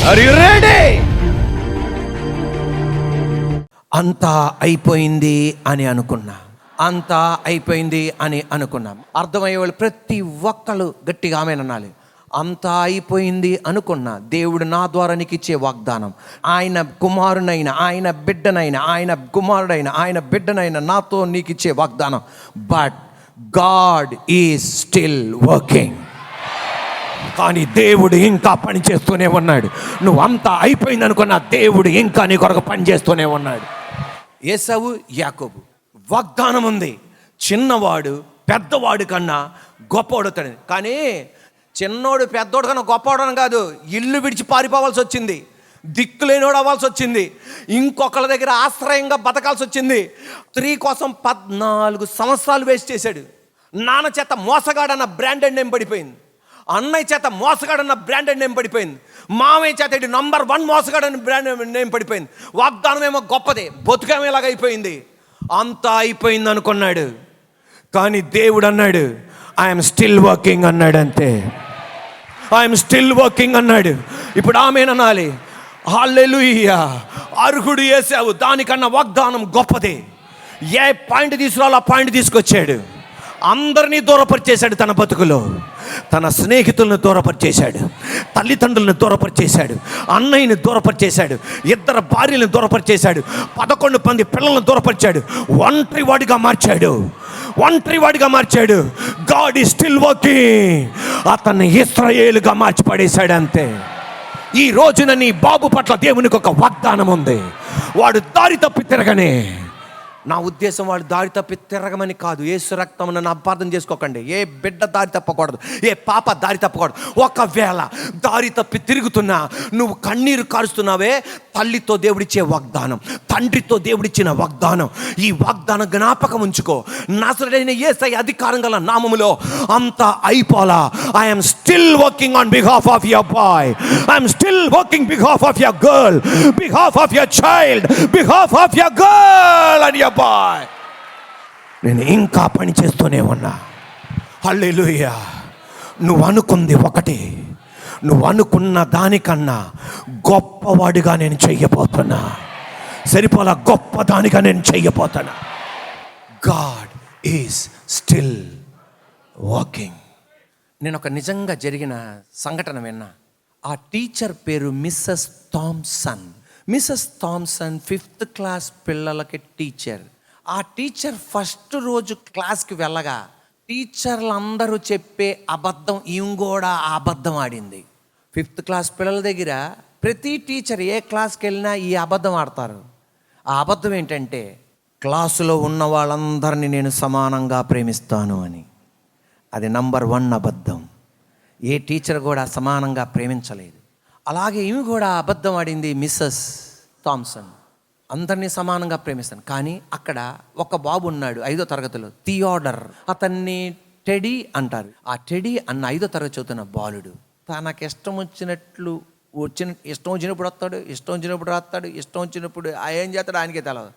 Are you ready? అంతా అయిపోయింది అని అనుకున్నా, అంతా అయిపోయింది అని అనుకున్నాం. అర్థమయ్యే వాళ్ళు ప్రతి ఒక్కళ్ళు గట్టిగా ఆమేననాలి. అంతా అయిపోయింది అనుకున్నా. దేవుడు నా ద్వారా నీకు ఇచ్చే వాగ్దానం, ఆయన కుమారునైన, ఆయన బిడ్డనైన, ఆయన కుమారుడైన, ఆయన బిడ్డనైన నాతో నీకు ఇచ్చే వాగ్దానం. But God is still working. కానీ దేవుడు ఇంకా పని చేస్తూనే ఉన్నాడు. నువ్వు అంతా అయిపోయింది అనుకున్నా, దేవుడు ఇంకా నీ కొరకు పని చేస్తూనే ఉన్నాడు. ఏసావు, యాకోబు వాగ్దానం ఉంది. చిన్నవాడు పెద్దవాడు కన్నా గొప్పవాడుతాడు. కానీ చిన్నోడు పెద్దోడు కన్నా గొప్పవాడని కాదు, ఇల్లు విడిచి పారిపోవాల్సి వచ్చింది, దిక్కులేనోడు అవ్వాల్సి వచ్చింది, ఇంకొకళ్ళ దగ్గర ఆశ్రయంగా బతకాల్సి వచ్చింది. స్త్రీ కోసం 14 సంవత్సరాలు వేస్ట్ చేశాడు. నాన్న చేత మోసగాడన్న బ్రాండెడ్ నేమ్ పడిపోయింది, అన్నయ్య చేత మోసగాడన్న బ్రాండెడ్ నేమ్ పడిపోయింది, మామయ్య చేత ఇటు నంబర్ 1 మోసగాడని బ్రాండ్ నేమ్ పడిపోయింది. వాగ్దానం ఏమో గొప్పదే, బతుకేమో ఇలాగ అయిపోయింది. అంతా అయిపోయింది అనుకున్నాడు. కానీ దేవుడు అన్నాడు, ఐఎమ్ స్టిల్ వర్కింగ్ అన్నాడు. అంతే, ఐఎమ్ స్టిల్ వర్కింగ్ అన్నాడు. ఇప్పుడు ఆమేననాలి. హల్లెలూయా. అర్హుడు ఏసావు, దానికన్నా వాగ్దానం గొప్పదే. ఏ పాయింట్ తీసుకురాలో ఆ పాయింట్ తీసుకొచ్చాడు. అందరినీ దూరపరిచేశాడు తన బతుకులో. తన స్నేహితులను దూరపరిచేశాడు, తల్లిదండ్రులను దూరపరిచేశాడు, అన్నయ్యని దూరపరిచేశాడు, 2 భార్యలను దూరపరిచేశాడు, 11 మంది పిల్లలను దూరపరిచాడు, ఒంటరి వాడిగా మార్చాడు. God is still working. అతన్ని ఇశ్రాయేలుగా మార్చి పడేశాడు. అంతే. ఈ రోజున నీ బాబు పట్ల దేవునికి ఒక వాగ్దానం ఉంది. వాడు దారి తప్పి తిరగనే. నా ఉద్దేశం వాడు దారి తప్పి తిరగమని కాదు. యేసు రక్తం నన్ను అపార్థం చేసుకోకండి. ఏ బిడ్డ దారి తప్పకూడదు, ఏ పాప దారి తప్పకూడదు. ఒకవేళ దారి తప్పి తిరుగుతున్నా, నువ్వు కన్నీరు కారుస్తున్నావే, తల్లితో దేవుడిచ్చే వాగ్దానం, తండ్రితో దేవుడిచ్చిన వాగ్దానం, ఈ వాగ్దానం జ్ఞాపకం ఉంచుకో. నజరేయుడైన యేసయ్య అధికారం గల నామములో అంతా అయిపోలా. I'm still working on behalf of your boy, I'm still working behalf of your girl, behalf of your child, behalf of your girl and your boy. నేను ఇంకా పని చేస్తూనే ఉన్నా. హల్లెలూయా. నువ్వు అనుకుంది ఒకటి, నువ్వు అనుకున్న దానికన్నా గొప్పవాడిగా నేను చెయ్యబోతున్నా. సరిపోలా, గొప్ప దానిగా నేను చెయ్యబోతున్నా. God is still working. నేను ఒక నిజంగా జరిగిన సంఘటన విన్నా. ఆ టీచర్ పేరు Mrs Thomson. Mrs Thomson 5th class పిల్లలకి టీచర్. ఆ టీచర్ ఫస్ట్ రోజు క్లాస్కి వెళ్ళగా టీచర్లు అందరూ చెప్పే అబద్ధం ఈమె కూడా ఆ అబద్ధం ఆడింది. 5th క్లాస్ పిల్లల దగ్గర ప్రతి టీచర్ ఏ క్లాస్కి వెళ్ళినా ఈ అబద్ధం ఆడతారు. ఆ అబద్ధం ఏంటంటే, క్లాసులో ఉన్న వాళ్ళందరినీ నేను సమానంగా ప్రేమిస్తాను అని. అది నంబర్ 1 అబద్ధం. ఏ టీచర్ కూడా సమానంగా ప్రేమించలేదు. అలాగే ఈమె కూడా అబద్ధం ఆడింది. మిస్సెస్ థామ్సన్ అందరినీ సమానంగా ప్రేమిస్తాను. కానీ అక్కడ ఒక బాబు ఉన్నాడు 5వ తరగతిలో, థియోడర్. అతన్ని టెడీ అంటారు. ఆ టెడీ అన్న 5వ తరగతి చదువుతున్న బాలుడు తనకి ఇష్టం వచ్చినప్పుడు వస్తాడు, ఇష్టం వచ్చినప్పుడు రాస్తాడు, ఇష్టం వచ్చినప్పుడు ఏం చేస్తాడు ఆయనకే తెలియదు.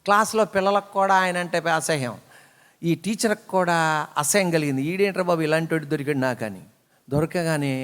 క్లాస్లో పిల్లలకు కూడా ఆయన అంటే అసహ్యం. ఈ టీచర్కి కూడా అసహ్యం కలిగింది. ఈడేంట్రా బాబు ఇలాంటి వాడు దొరికాడు నాకని. దొరకగానే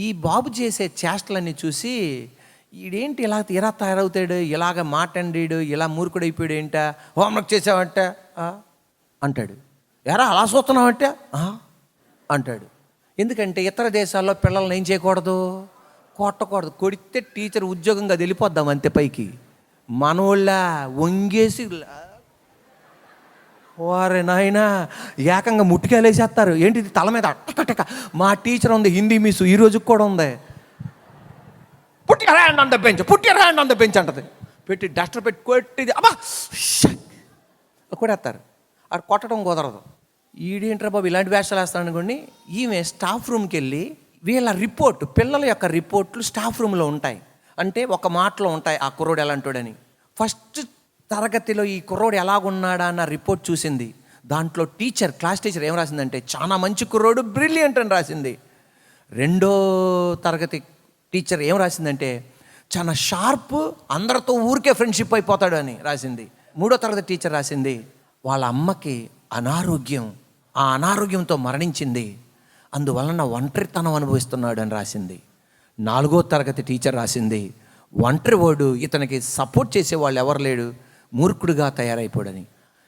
ఈ బాబు చేసే చేష్టలన్నీ చూసి, ఈడేంటి ఇలా తయారవుతాడు, ఇలాగ మాట్లాడాడు, ఇలా మూర్ఖుడైపోయాడు, ఏంటా హోంవర్క్ చేసావంట అంటాడు. ఎరా అలా చూస్తున్నావంటే అంటాడు. ఎందుకంటే ఇతర దేశాల్లో పిల్లల్ని ఏం చేయకూడదు, కొట్టకూడదు. కొడితే టీచర్ ఉద్యోగంగా వెళ్ళిపోద్దాం అంతే పైకి. మనోళ్ళ వంగేసి వారే నాయన ఏకంగా ముట్టికాయలేసేస్తారు. ఏంటిది తల మీద అట్టకట్టక. మా టీచర్ ఉంది, హిందీ మిస్, ఈ రోజుకి కూడా ఉంది. Put your hand on the bench అంటది. పెట్టి డస్టర్ పెట్టి కొట్టిది అబ్బా కొడేస్తారు. అది కొట్టడం కుదరదు. ఈడేంట్రా బాబు ఇలాంటి వేషాలు వేస్తాను అనుకోండి. ఈమె స్టాఫ్ రూమ్కి వెళ్ళి వీళ్ళ రిపోర్ట్, పిల్లల యొక్క రిపోర్ట్లు స్టాఫ్ రూమ్లో ఉంటాయి. అంటే ఒక మాటలో ఉంటాయి ఆ కుర్రోడు ఎలాంటోడని. ఫస్ట్ తరగతిలో ఈ కుర్రోడు ఎలాగున్నాడా అన్న రిపోర్ట్ చూసింది. దాంట్లో క్లాస్ టీచర్ ఏం రాసిందంటే, చాలా మంచి కుర్రోడు, బ్రిలియంట్ అని రాసింది. 2వ తరగతి టీచర్ ఏం రాసిందంటే, చాలా షార్ప్, అందరితో ఊరికే ఫ్రెండ్షిప్ అయిపోతాడు అని రాసింది. 3వ తరగతి టీచర్ రాసింది, వాళ్ళ అమ్మకి అనారోగ్యం, ఆ అనారోగ్యంతో మరణించింది, అందువలన ఒంటరితనం అనుభవిస్తున్నాడు అని రాసింది. 4వ తరగతి టీచర్ రాసింది, ఒంటరి వాడు, ఇతనికి సపోర్ట్ చేసే వాళ్ళు ఎవరు లేడు, మూర్ఖుడిగా తయారైపోయాడని.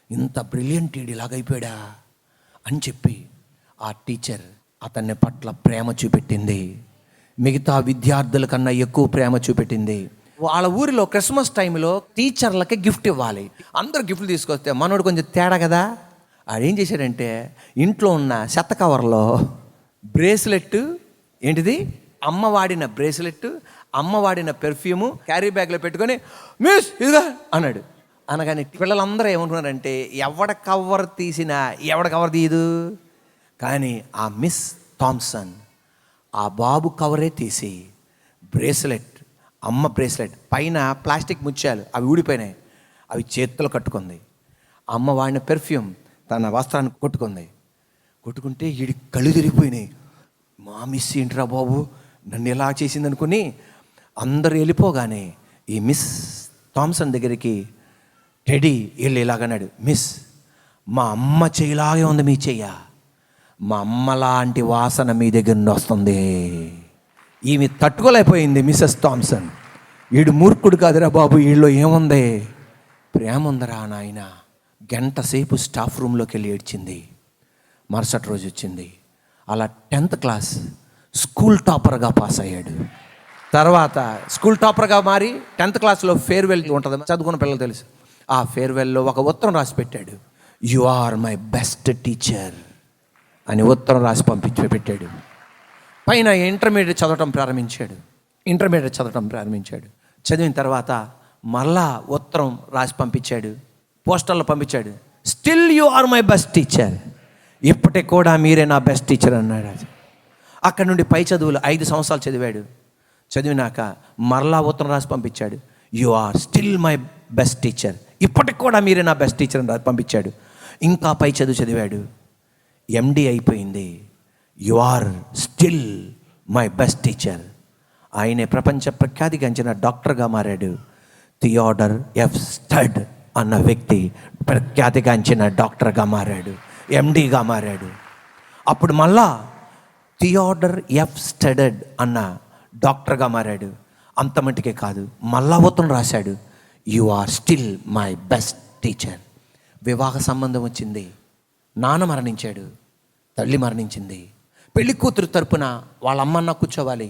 ఇంత బ్రిలియంట్ ఇలాగైపోయాడా అని చెప్పి ఆ టీచర్ అతన్ని పట్ల ప్రేమ చూపెట్టింది. మిగతా విద్యార్థుల కన్నా ఎక్కువ ప్రేమ చూపెట్టింది. వాళ్ళ ఊరిలో క్రిస్మస్ టైంలో టీచర్లకి గిఫ్ట్ ఇవ్వాలి. అందరూ గిఫ్ట్లు తీసుకొస్తే మనోడు కొంచెం తేడా కదా, ఆడేం చేశాడంటే ఇంట్లో ఉన్న చెత్త కవర్లో బ్రేస్లెట్, ఏంటిది అమ్మ వాడిన బ్రేస్లెట్, అమ్మ వాడిన పెర్ఫ్యూము క్యారీ బ్యాగ్లో పెట్టుకొని మిస్ ఇదిగా అన్నాడు. అనగానే పిల్లలందరూ ఏమంటున్నారంటే ఎవడ కవర్ తీసినా ఎవడ కవర్ తీయదు, కానీ ఆ మిస్ థామ్సన్ ఆ బాబు కవరే తీసి బ్రేస్లెట్, అమ్మ బ్రేస్లెట్ పైన ప్లాస్టిక్ ముత్యాలు అవి ఊడిపోయినాయి, అవి చేతులు కట్టుకుంది. అమ్మ వాడిన పెర్ఫ్యూమ్ తన వస్త్రాన్ని కొట్టుకుంటే వీడి కళ్ళు తిరిగిపోయినాయి. మా మిస్ ఏంట్రా బాబు నన్ను ఎలా చేసింది అనుకుని అందరూ వెళ్ళిపోగానే ఈ మిస్ థామ్సన్ దగ్గరికి టెడీ వెళ్ళి ఇలాగన్నాడు, మిస్ మా అమ్మ చెయ్యిలాగే ఉంది మీ చెయ్య, మా అమ్మ లాంటి వాసన మీ దగ్గర నుండి వస్తుంది. ఈమె తట్టుకోలేకపోయింది మిస్సెస్ థామ్సన్. వీడు మూర్ఖుడు కాదురా బాబు, వీళ్ళు ఏముంది, ప్రేమ ఉందరా నాయన. గంట సేపు స్టాఫ్ రూమ్లోకి వెళ్ళి ఏడ్చింది. మరుసటి రోజు వచ్చింది. అలా 10th క్లాస్ స్కూల్ టాపర్గా పాస్ అయ్యాడు. తర్వాత స్కూల్ టాపర్గా మారి 10th క్లాస్లో ఫేర్వెల్ ఉంటుంది, చదువుకున్న పిల్లలు తెలుసు. ఆ ఫేర్వెల్లో ఒక ఉత్తరం రాసి పెట్టాడు, you are my best teacher అని ఉత్తరం రాసి పెట్టాడు. పైన ఇంటర్మీడియట్ చదవటం ప్రారంభించాడు. చదివిన తర్వాత మళ్ళా ఉత్తరం రాసి పంపించాడు, పోస్టర్లో పంపించాడు. Still you are my best teacher, ఇప్పటికి కూడా మీరే నా బెస్ట్ టీచర్ అన్నాడు. అక్కడ నుండి పై చదువులు 5 సంవత్సరాలు చదివాడు. చదివినాక మరలా ఉత్తరం రాసి పంపించాడు, you are still my best teacher, ఇప్పటికి కూడా మీరే నా బెస్ట్ టీచర్ అని పంపించాడు. ఇంకా పై చదువు చదివాడు, MD అయిపోయింది. You are still my best teacher. ఆయనే ప్రపంచ ప్రఖ్యాతిగాంచిన డాక్టర్గా మారాడు. థియోడర్ ఎఫ్ స్టడ్ అన్న వ్యక్తి ప్రఖ్యాతిగాంచిన డాక్టర్గా మారాడు, MDగా మారాడు. అప్పుడు మళ్ళా థియోడర్ ఎఫ్ స్టడెడ్ అన్న డాక్టర్గా మారాడు. అంత మట్టుకే కాదు, మళ్ళా ఉత్తరం రాశాడు, you are still my best teacher. వివాహ సంబంధం వచ్చింది. నాన్న మరణించాడు, తల్లి మరణించింది. పెళ్లి కూతురు తరపున వాళ్ళ అమ్మన్న కూర్చోవాలి,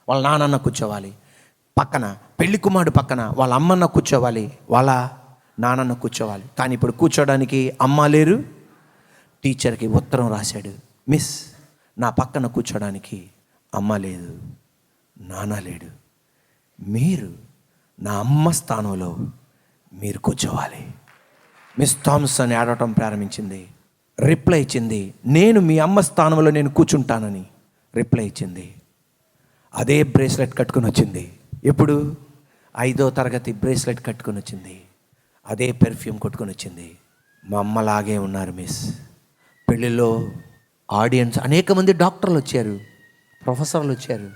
వాళ్ళ నాన్నన్న కూర్చోవాలి. పక్కన పెళ్లి కుమారుడు పక్కన వాళ్ళ అమ్మన్న కూర్చోవాలి, వాళ్ళ నాన్నన్న కూర్చోవాలి. కానీ ఇప్పుడు కూర్చోడానికి అమ్మ లేరు. టీచర్కి ఉత్తరం రాశాడు, మిస్ నా పక్కన కూర్చోడానికి అమ్మ లేదు, నాన్న లేడు, మీరు నా అమ్మ స్థానంలో మీరు కూర్చోవాలి. మిస్ థామ్సన్ ఏడవటం ప్రారంభించింది. రిప్లై ఇచ్చింది, నేను మీ అమ్మ స్థానంలో నేను కూర్చుంటానని రిప్లై ఇచ్చింది. అదే బ్రేస్లెట్ కట్టుకొని వచ్చింది. ఇప్పుడు 5వ తరగతి బ్రేస్లెట్ కట్టుకొని వచ్చింది. అదే పెర్ఫ్యూమ్ కొట్టుకొని వచ్చింది. మా అమ్మలాగే ఉన్నారు మిస్. పెళ్ళిలో ఆడియన్స్ అనేక మంది డాక్టర్లు వచ్చారు, ప్రొఫెసర్లు వచ్చారు,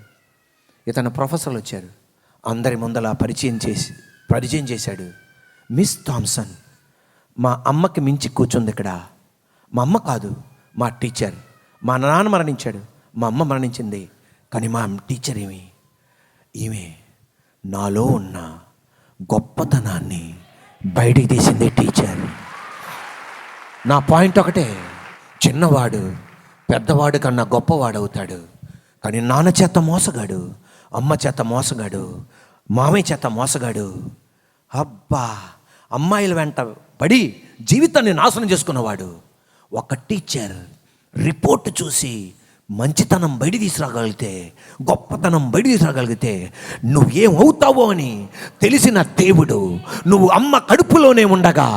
ఇతను ప్రొఫెసర్లు వచ్చారు. అందరి ముందల పరిచయం చేశాడు. మిస్ థామ్సన్ మా అమ్మకి మించి కూర్చుంది ఇక్కడ. మా అమ్మ కాదు, మా టీచర్. మా నాన్న మరణించాడు, మా అమ్మ మరణించింది, కానీ మా టీచర్ ఈమె నాలో ఉన్న గొప్పతనాన్ని బయటికి తీసింది టీచర్. నా పాయింట్ ఒకటే, చిన్నవాడు పెద్దవాడు కన్నా గొప్పవాడు అవుతాడు, కానీ నాన్న చేత మోసగాడు, అమ్మ చేత మోసగాడు, మామయ్య చేత మోసగాడు. అబ్బా, అమ్మాయిల వెంట పడి జీవితాన్ని నాశనం చేసుకున్నవాడు. ఒక టీచర్ రిపోర్ట్ చూసి మంచితనం బయట తీసుకురాగలిగితే, గొప్పతనం బయట తీసుకురాగలిగితే నువ్వేమవుతావో అని తెలిసిన దేవుడు, నువ్వు అమ్మ కడుపులోనే ఉండగా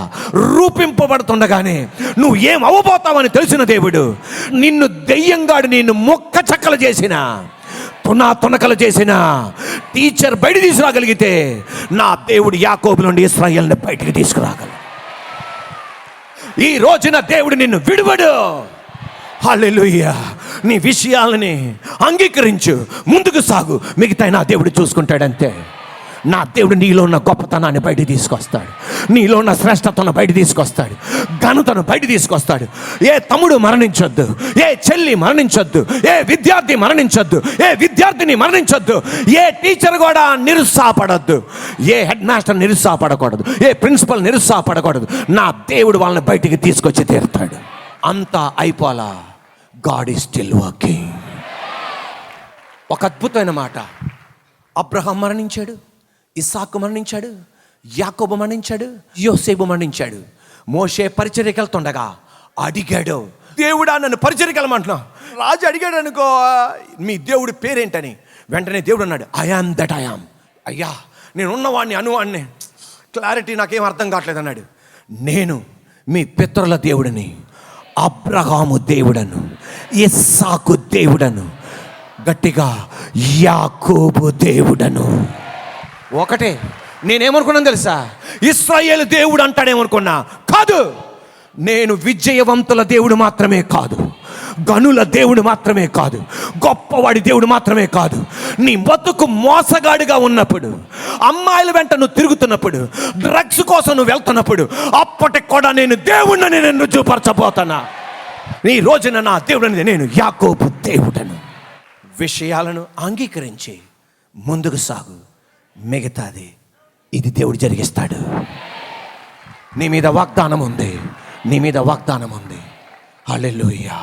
రూపింపబడుతుండగానే నువ్వు ఏం అవ్వబోతావని తెలిసిన దేవుడు, నిన్ను దెయ్యంగాడు నిన్ను మొక్క చక్కలు చేసిన తునకలు చేసిన టీచర్ బయట తీసుకురాగలిగితే నా దేవుడు యాకోబు నుండి ఇశ్రాయేలుని బయటికి తీసుకురాగలడు. ఈ రోజున దేవుడు నిన్ను విడువడు. హల్లెలూయా. నీ విషయాలని అంగీకరించు, ముందుకు సాగు, మిగతా నా దేవుడు చూసుకుంటాడంతే. నా దేవుడు నీలో ఉన్న గొప్పతనాన్ని బయటికి తీసుకొస్తాడు. నీలో ఉన్న శ్రేష్టతను బయట తీసుకొస్తాడు, ఘనతను బయట తీసుకొస్తాడు. ఏ తమ్ముడు మరణించొద్దు, ఏ చెల్లి మరణించొద్దు, ఏ విద్యార్థి మరణించొద్దు, ఏ విద్యార్థిని మరణించొద్దు, ఏ టీచర్ కూడా నిరుత్సాహపడద్దు, ఏ హెడ్ మాస్టర్ నిరుత్సాహపడకూడదు, ఏ ప్రిన్సిపల్ నిరుత్సాహపడకూడదు. నా దేవుడు వాళ్ళని బయటికి తీసుకొచ్చి తీరుతాడు. అంతా అయిపోలా, గాడ్ ఈజ్ స్టిల్ వర్కింగ్. ఒక అద్భుతమైన మాట. అబ్రహాం మరణించాడు, ఇస్సాకు మరణించాడు, యాకోబు మరణించాడు, యోసేపు మరణించాడు. మోషే పరిచర్యకి వెళ్తుండగా అడిగాడు, దేవుడా నన్ను పరిచర్యకి వెళ్ళమంటున్నావు. రాజు అడిగాడు అనుకో, మీ దేవుడి పేరేంటని. వెంటనే దేవుడు అన్నాడు, I am that I am. అయ్యా నేను ఉన్నవాడిని, అనువాడిని, క్లారిటీ నాకేం అర్థం కావట్లేదు అన్నాడు. నేను మీ పితరుల దేవుడిని, అబ్రహాము దేవుడను, ఇస్సాకు దేవుడను, గట్టిగా యాకోబు దేవుడను. ఒకటే. నేనేమనుకున్నాను తెలుసా? ఇశ్రాయేలు దేవుడు అంటాడేమనుకున్నా. కాదు, నేను విజయవంతుల దేవుడు మాత్రమే కాదు, గనుల దేవుడు మాత్రమే కాదు, గొప్పవాడి దేవుడు మాత్రమే కాదు. నీ బతుకు మోసగాడిగా ఉన్నప్పుడు, అమ్మాయిల వెంట నువ్వు తిరుగుతున్నప్పుడు, డ్రగ్స్ కోసం నువ్వు వెళ్తున్నప్పుడు, అప్పటికి కూడా నేను దేవుడిని నేను రుజువుపరచబోతున్నా. ఈ రోజున నా దేవుడిని నేను యాకోబు దేవుడను. విషయాలను అంగీకరించి ముందుకు సాగు, మిగతాది ఇది దేవుడు జరిగిస్తాడు. నీ మీద వాగ్దానం ఉంది, నీ మీద వాగ్దానం ఉంది. హల్లెలూయా.